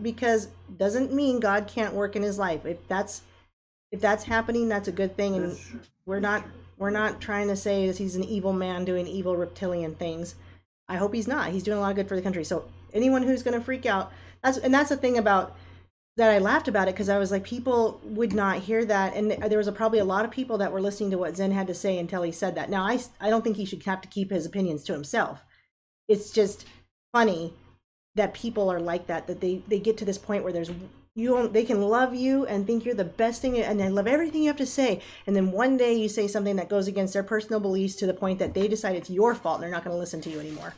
because doesn't mean God can't work in his life. If that's happening, that's a good thing, and we're not trying to say that he's an evil man doing evil reptilian things. I hope he's not. He's doing a lot of good for the country. So anyone who's going to freak out, that's the thing about that. I laughed about it because I was like, people would not hear that, and there was probably a lot of people that were listening to what Zen had to say until he said that. Now, I don't think he should have to keep his opinions to himself. It's just funny that people are like that they get to this point where they can love you and think you're the best thing, and they love everything you have to say, and then one day you say something that goes against their personal beliefs to the point that they decide it's your fault and they're not going to listen to you anymore.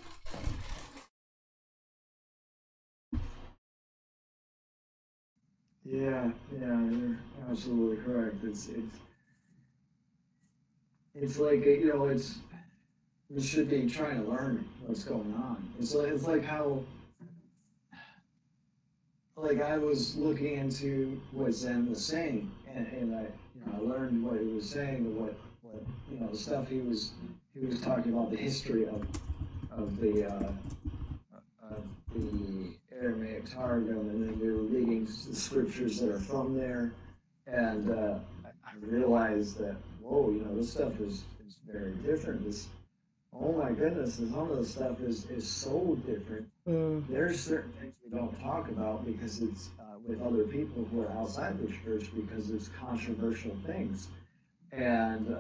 Yeah, you're absolutely correct. It's like, we should be trying to learn what's going on. It's like how, like, I was looking into what Zen was saying, and I learned what he was saying, what the stuff he was talking about, the history of the Aramaic Targum, and then we were reading the scriptures that are from there, and I realized that, whoa, this stuff is very different. Oh my goodness, and some of the stuff is so different. There's certain things we don't talk about because it's with other people who are outside the church, because it's controversial things. And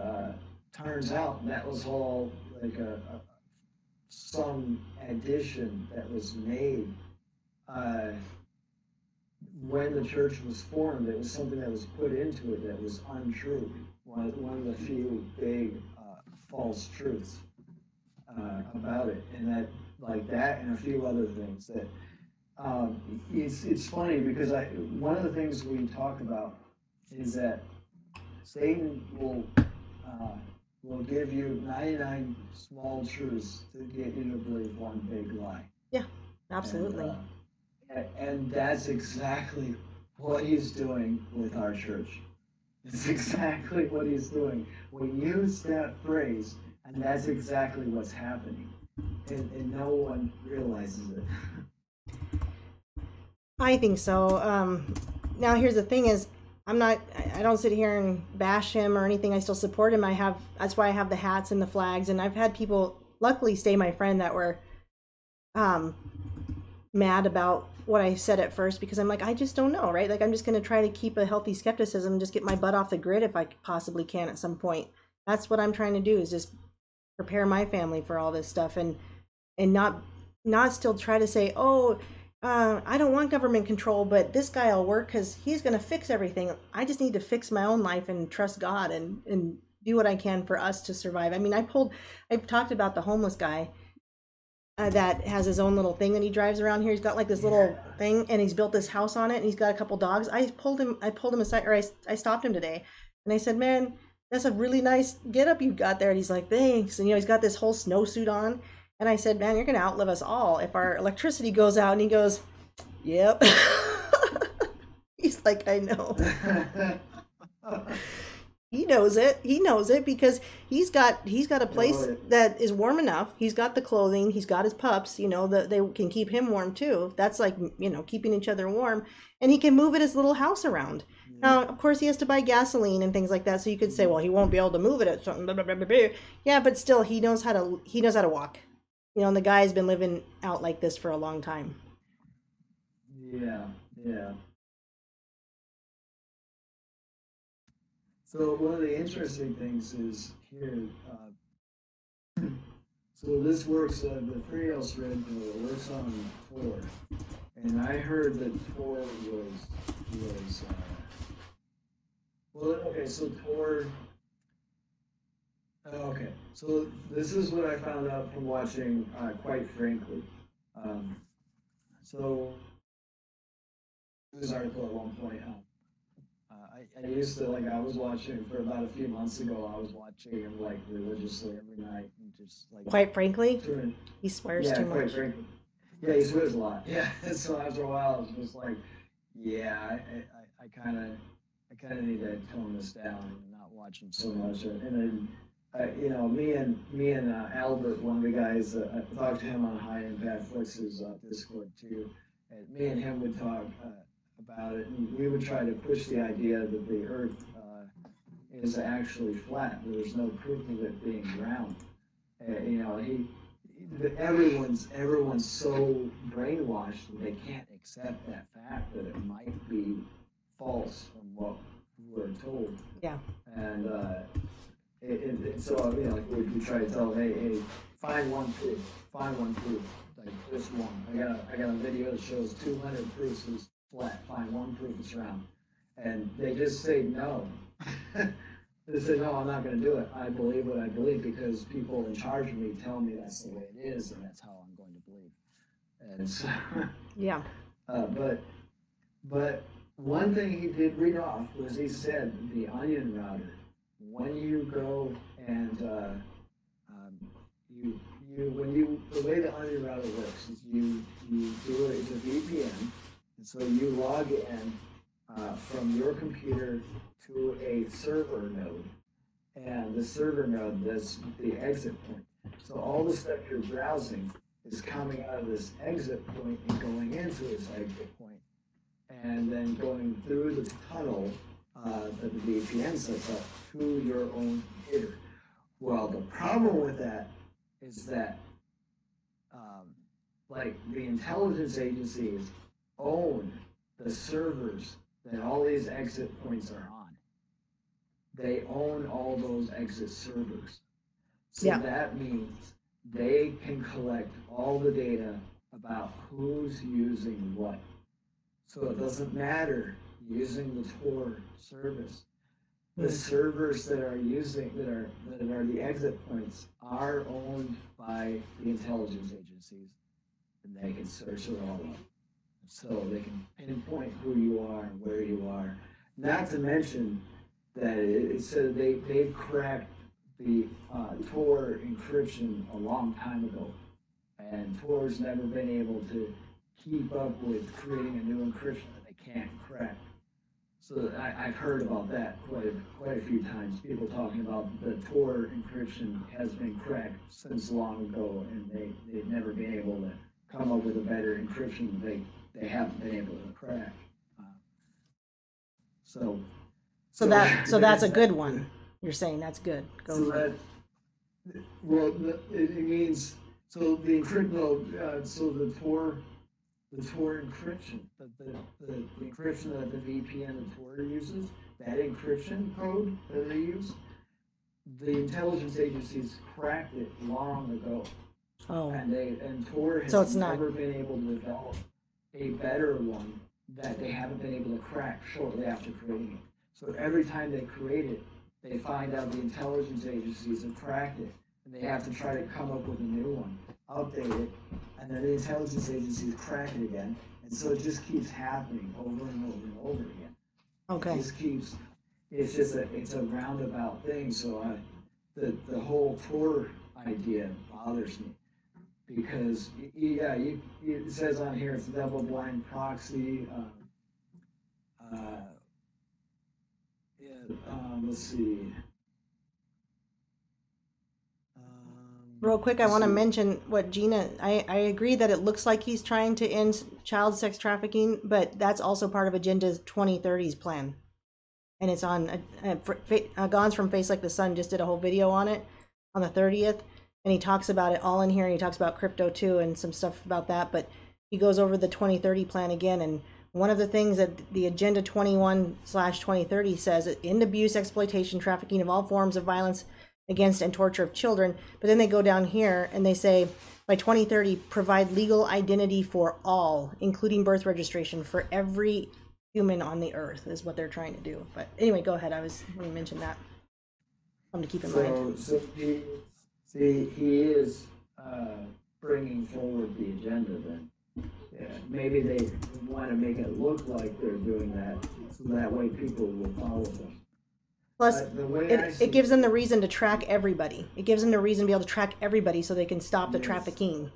turns out that was all like some addition that was made when the church was formed. It was something that was put into it that was untrue. One of the few big false truths about it, and that and a few other things that it's funny because one of the things we talk about is that Satan will give you 99 small truths to get you to believe one big lie. Yeah, absolutely. And that's exactly what he's doing with our church. It's exactly what he's doing. We use that phrase, and that's exactly what's happening. and no one realizes it. I think so. Now here's the thing is, I don't sit here and bash him or anything. I still support him. That's why I have the hats and the flags. And I've had people, luckily stay my friend, that were mad about what I said at first, because I'm like, I just don't know, right? Like, I'm just going to try to keep a healthy skepticism and just get my butt off the grid if I possibly can at some point. That's what I'm trying to do, is just prepare my family for all this stuff, and not still try to say, oh, I don't want government control, but this guy will work because he's going to fix everything. I just need to fix my own life and trust God and do what I can for us to survive. I mean, I've talked about the homeless guy that has his own little thing that he drives around here. He's got like this little thing, and he's built this house on it, and he's got a couple dogs. I pulled him aside, or I stopped him today, and I said, man, that's a really nice getup you got there. And he's like, thanks. And he's got this whole snowsuit on. And I said, man, you're going to outlive us all if our electricity goes out. And he goes, yep. He's like, I know. He knows it. He knows it because he's got a place that is warm enough. He's got the clothing. He's got his pups, that they can keep him warm too. That's like, keeping each other warm. And he can move his little house around. Now, of course, he has to buy gasoline and things like that. So you could say, well, he won't be able to move it at something. Blah, blah, blah, blah, blah. Yeah, but still, he knows how to walk. And the guy's been living out like this for a long time. Yeah. So one of the interesting things is here. So this works. The Freos Red Pill works on Tor, and I heard that Tor was. Well, okay. So Tor. Okay. So this is what I found out from watching. Quite frankly, so this article at one point. I used to, I was watching for about a few months ago. I was watching him religiously every night, and just Quite frankly, he swears too much. Quite frankly, yeah, he swears a lot. Yeah, so after a while, I was just like, yeah, I kind of need to tone this down and not watch him so much. And then, me and Albert, one of the guys, I talked to him on High Impact Flex's Discord too. And me and him would talk about it, and we would try to push the idea that the Earth is actually flat. There's no proof of it being round. Everyone's so brainwashed that they can't accept that fact that it might be false from what we're told. Yeah. And so we try to tell them, hey, find one proof, like just one. I got a video that shows 200 proofs is flat. Find one proof it's round, and they just say no. They say no, I'm not going to do it. I believe what I believe because people in charge of me tell me that's the way it is, and that's how I'm going to believe. And so, yeah. But one thing he did read off was he said the onion router. When you go and the way the onion router works is you do it. It's a VPN, and so you log in from your computer to a server node, and the server node is the exit point. So all the stuff you're browsing is coming out of this exit point and going into this exit point, and then going through the tunnel that the VPN sets up to your own computer. Well, the problem with that is that the intelligence agencies own the servers that all these exit points are on. They own all those exit servers. So that means they can collect all the data about who's using what. So it doesn't matter using the Tor service. The servers that are that are the exit points are owned by the intelligence agencies, and they can search it all up. So they can pinpoint who you are and where you are. Not to mention that it said they've cracked the Tor encryption a long time ago, and Tor's never been able to keep up with creating a new encryption that they can't crack. So I've heard about that quite a few times. People talking about the Tor encryption has been cracked since long ago, and they've never been able to come up with a better encryption. They haven't been able to crack. So that's a good one. You're saying that's good. Go so for it. Well, it means so the encryption. So the Tor encryption, the encryption that the VPN and Tor uses, that encryption code that they use, the intelligence agencies cracked it long ago. Oh. And Tor has never been able to develop a better one that they haven't been able to crack shortly after creating it. So every time they create it, they find out the intelligence agencies have cracked it, and they have to try to come up with a new one, update it, and then the intelligence agencies crack it again, and so it just keeps happening over and over and over again. Okay. It's a roundabout thing. So the whole Tor idea bothers me because it says on here it's a double-blind proxy. Let's see. Real quick, I want to mention what Gina, I agree that it looks like he's trying to end child sex trafficking, but that's also part of Agenda 2030's plan. And it's on, Gons from Face Like the Sun just did a whole video on it on the 30th, and he talks about it all in here, and he talks about crypto too and some stuff about that, but he goes over the 2030 plan again, and one of the things that the Agenda 21/2030 says, end abuse, exploitation, trafficking of all forms of violence against and torture of children. But then they go down here and they say, by 2030, provide legal identity for all, including birth registration for every human on the earth, is what they're trying to do. But anyway, go ahead. I was going to mention that. Something to keep in mind. So he is bringing forward the agenda then. Yeah, maybe they want to make it look like they're doing that, so that way people will follow them. Plus, it gives them the reason to track everybody. It gives them the reason to be able to track everybody so they can stop the trafficking.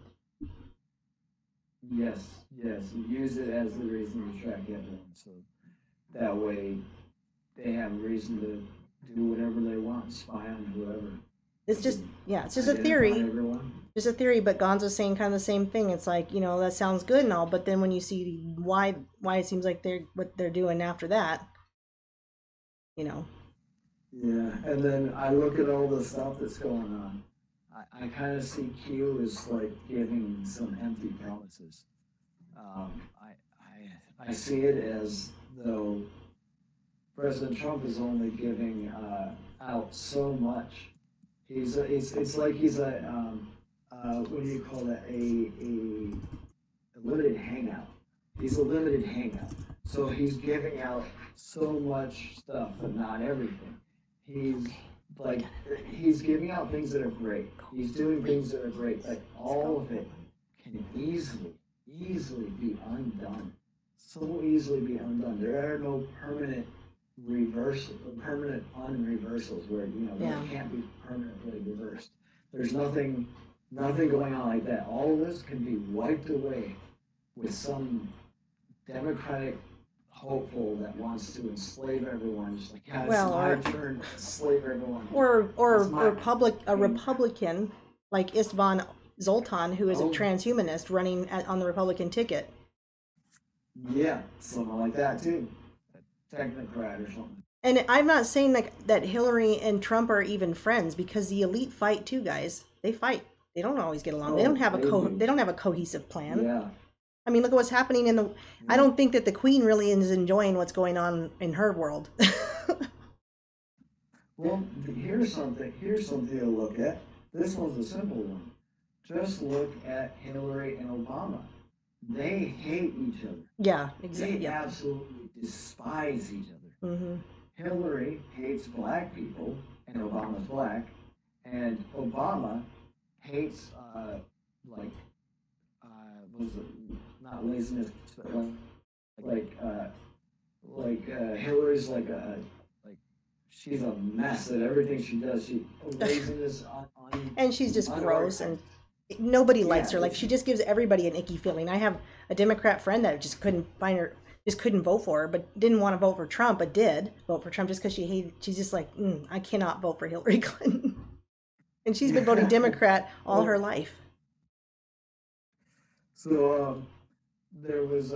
Yes. Use it as the reason to track everyone. So that way they have a reason to do whatever they want, spy on whoever. It's just, it's just a theory. Just a theory, but Gonzo's saying kind of the same thing. It's like, that sounds good and all, but then when you see why it seems like what they're doing after that, Yeah, and then I look at all the stuff that's going on. I kind of see Q as like giving some empty promises. I see it as though President Trump is only giving out so much. It's like he's a what do you call that? A limited hangout. He's a limited hangout. So he's giving out so much stuff, but not everything. He's giving out things that are great. He's doing things that are great. Like all of it can easily be undone. So easily be undone. There are no permanent unreversals where it can't be permanently reversed. There's nothing going on like that. All of this can be wiped away with some democratic hopeful that wants to enslave everyone, just like, it's my turn to enslave everyone. Or a Republican like Istvan Zoltan, who is a transhumanist running on the Republican ticket. Yeah, something like that too. A technocrat or something. And I'm not saying that Hillary and Trump are even friends, because the elite fight too, guys. They fight. They don't always get along. They don't have a cohesive plan. Yeah. I mean, look at what's happening in the. I don't think that the Queen really is enjoying what's going on in her world. Well, here's something to look at. This one's a simple one. Just look at Hillary and Obama. They hate each other. Yeah, exactly. They absolutely despise each other. Mm-hmm. Hillary hates black people, and Obama's black, and Obama hates what was it? Not laziness, but Hillary's like she's a mess at everything she does. She laziness on and she's just gross, and nobody likes her. Like, she just gives everybody an icky feeling. I have a Democrat friend that just couldn't find her. just couldn't vote for her, but didn't want to vote for Trump, but did vote for Trump just because she's just like, I cannot vote for Hillary Clinton. And she's been voting Democrat all her life. So there was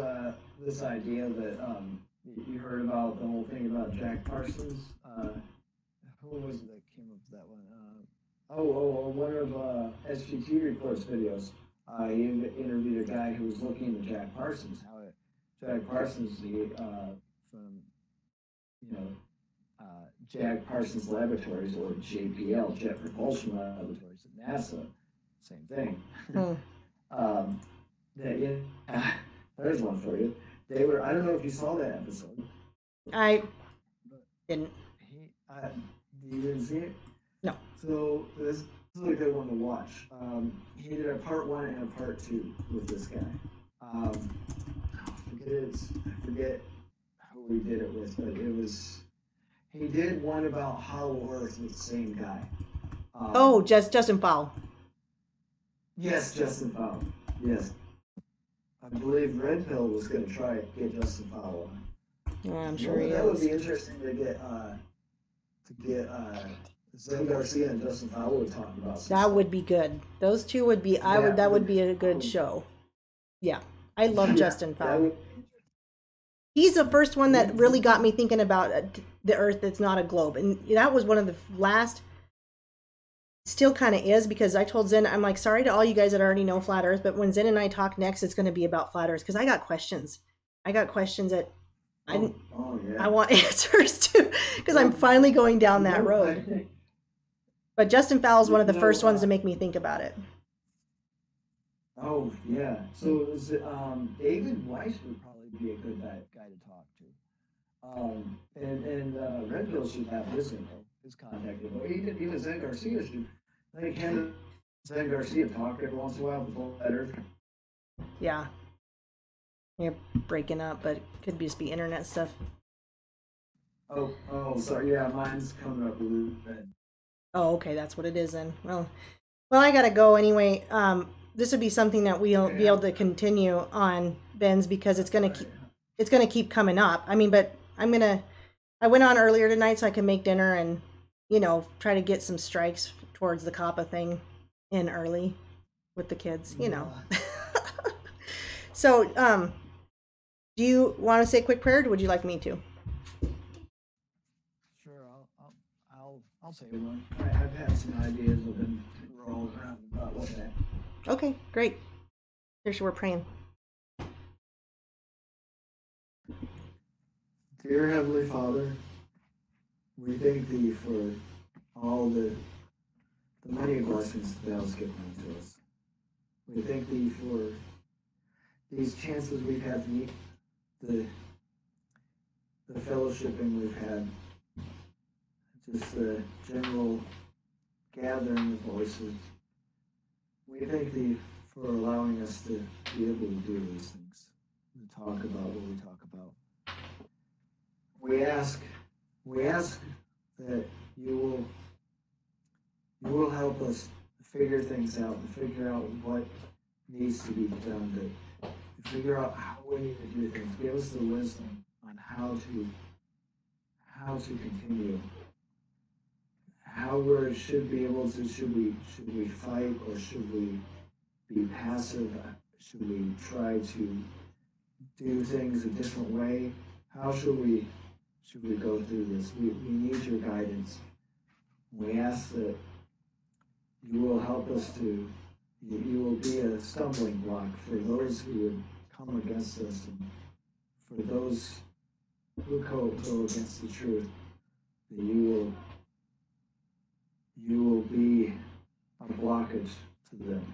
this idea that you heard about the whole thing about Jack Parsons. Who was it that came up with that one? One of SGT Report's videos. He interviewed a guy who was looking into Jack Parsons. Jack Parsons, from Jack Parsons Laboratories, or JPL, Jet Propulsion Laboratories at NASA, same thing. There's one for you. They were, I don't know if you saw that episode. I didn't. You didn't see it? No. So this is a good one to watch. He did a part 1 and a part 2 with this guy. I forget who he did it with, but he did one about Hollow Earth with the same guy. Justin Fowle. Yes, Justin Fowle. Yes. I believe Red Pill was going to try to get Justin Fowle on. Yeah, I'm sure he is. That would be interesting to get Zen Garcia and Justin Fowle to talk about something. That would be good. Those two would be. That would be a good show. Yeah, I love Justin Fowle. He's the first one that really got me thinking about the Earth that's not a globe, and that was one of the last. Still kind of is, because I told Zen, I'm like, sorry to all you guys that already know flat Earth, but when Zen and I talk next, it's going to be about flat Earth, because I got questions. That I want answers to, because I'm finally going down that road. But Justin Fowle is one of the first ones to make me think about it. Oh, yeah. So David Weiss would probably be a good guy to talk to. And Red Pill should have his info, his contact info. Even Zen Garcia should. I think him and Zen Garcia talk every once in a while before better. Yeah. You're breaking up, but it could just be internet stuff. Oh, sorry. Yeah, mine's coming up really red. Oh, okay, that's what it is then. Well, I gotta go anyway. This would be something that we'll be able to continue on, Ben's, because it's gonna keep coming up. I mean, but I went on earlier tonight so I can make dinner and try to get some strikes towards the COPPA thing in early with the kids. So, do you want to say a quick prayer, or would you like me to? I'll say one. I've had some ideas of them roll around about what that. Okay, great. Here's we're praying. Dear Heavenly Father, we thank Thee for all the many blessings Thou hast given unto us. We thank Thee for these chances we've had to meet, the fellowshipping we've had, just the general gathering of voices. We thank Thee for allowing us to be able to do these things, to talk about what we talk about. We ask that you will help us figure things out, and figure out what needs to be done, to figure out how we need to do things. Give us the wisdom on how to continue. How we should be able to, should we fight, or should we be passive? Should we try to do things a different way? How should we go through this? We need your guidance. We ask that you will help us to, you will be a stumbling block for those who would come against us, and for those who go against the truth, that you will be a blockage to them.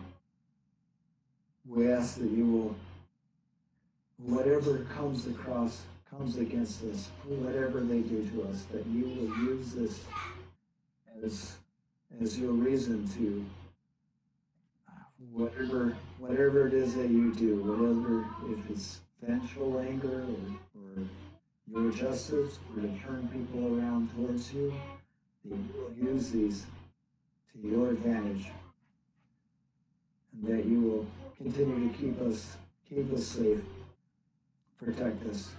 We ask that you will, whatever comes against us, whatever they do to us, that you will use this as your reason to whatever it is that you do, whatever, if it's vengeful anger or your justice, or to turn people around towards you, that you will use these to your advantage, and that you will continue to keep us safe, protect us,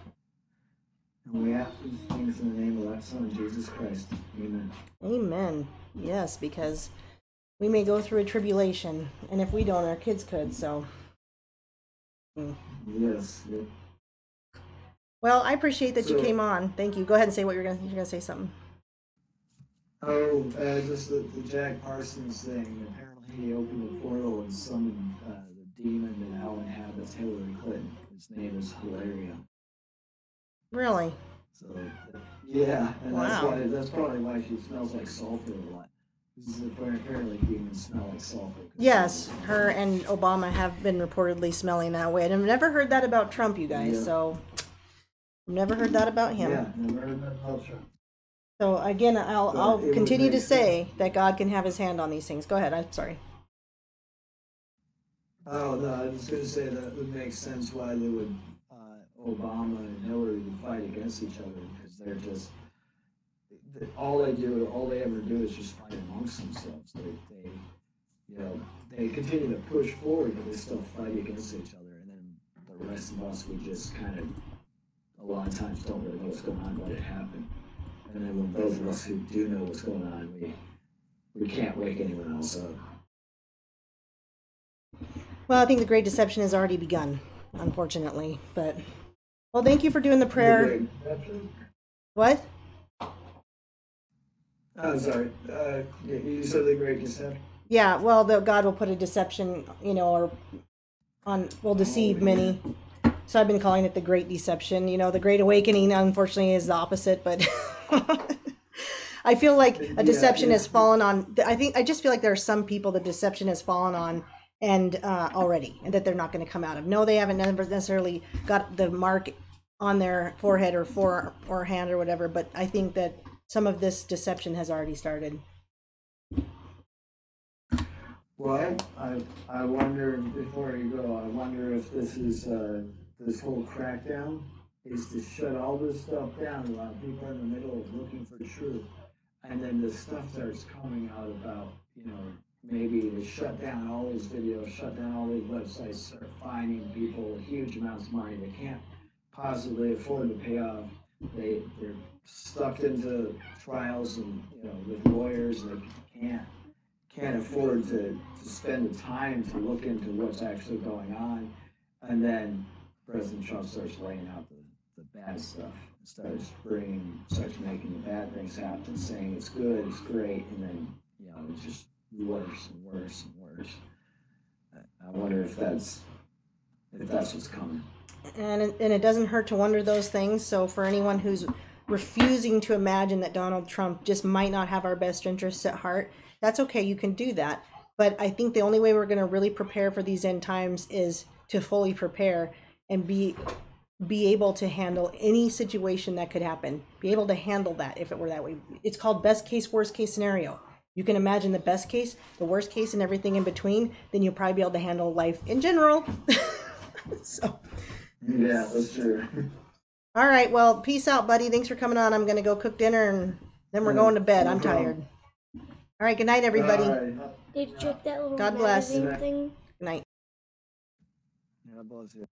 ask these things in the name of that Son, Jesus Christ. Amen. Amen. Yes, because we may go through a tribulation, and if we don't, our kids could, so. Yes. Yeah. Well, I appreciate that you So- came on. Thank you. Go ahead and say what you're gonna say something. Oh, just the Jack Parsons thing. Apparently he opened a portal and summoned the demon that now inhabits Hillary Clinton. His name is Hilaria. Really? So, yeah, and Wow. that's probably why she smells like sulfur a lot. This is apparently demons smell like sulfur. Yes, her and Obama have been reportedly smelling that way. And I've never heard that about Trump, you guys, Yeah. so I've never heard that about him. Yeah, never heard that about Trump. So again, So I'll it would continue to make say that God can have his hand on these things. Go ahead, I'm sorry. Oh, no, I was going to say that would make sense why they would, Obama and Hillary would fight against each other, because they're just, all they ever do is just fight amongst themselves. They you know, they continue to push forward, but they still fight against each other, and then the rest of us, we just kind of, a lot of times don't really know what's going on, let it happen. And then when those of us who do know what's going on, we can't wake anyone else up. Well, I think the Great Deception has already begun, unfortunately. But well, thank you for doing the prayer. What? I'm sorry. You said the Great Deception? Yeah, well, God will put a deception, or will deceive many. So I've been calling it the Great Deception. The Great Awakening, unfortunately, is the opposite, but I feel like a deception has fallen on. I just feel like there are some people that deception has fallen on and already, and that they're not going to come out of. No, they haven't necessarily got the mark on their forehead or hand or whatever, but I think that some of this deception has already started. Well, I wonder, before you go, I wonder if this is, this whole crackdown is to shut all this stuff down while people are in the middle of looking for truth. And then this stuff starts coming out about, maybe they shut down all these videos, shut down all these websites, start fining people huge amounts of money they can't possibly afford to pay off. They're stuck into trials and, with lawyers, and they can't afford to spend the time to look into what's actually going on. And then President Trump starts laying out the bad stuff, starts making the bad things happen, saying it's good, it's great, and then, it's just worse and worse and worse. I wonder if that's what's coming. And it doesn't hurt to wonder those things. So for anyone who's refusing to imagine that Donald Trump just might not have our best interests at heart, that's okay. You can do that. But I think the only way we're going to really prepare for these end times is to fully prepare and be able to handle any situation that could happen. Be able to handle that if it were that way. It's called best case, worst case scenario. You can imagine the best case, the worst case, and everything in between. Then you'll probably be able to handle life in general. So. Yeah, that's true. All right. Well, peace out, buddy. Thanks for coming on. I'm going to go cook dinner, and then we're going to bed. I'm tired. All right. Good night, everybody. Right. Did you check that little God bless. magazine thing? Good night. God bless you.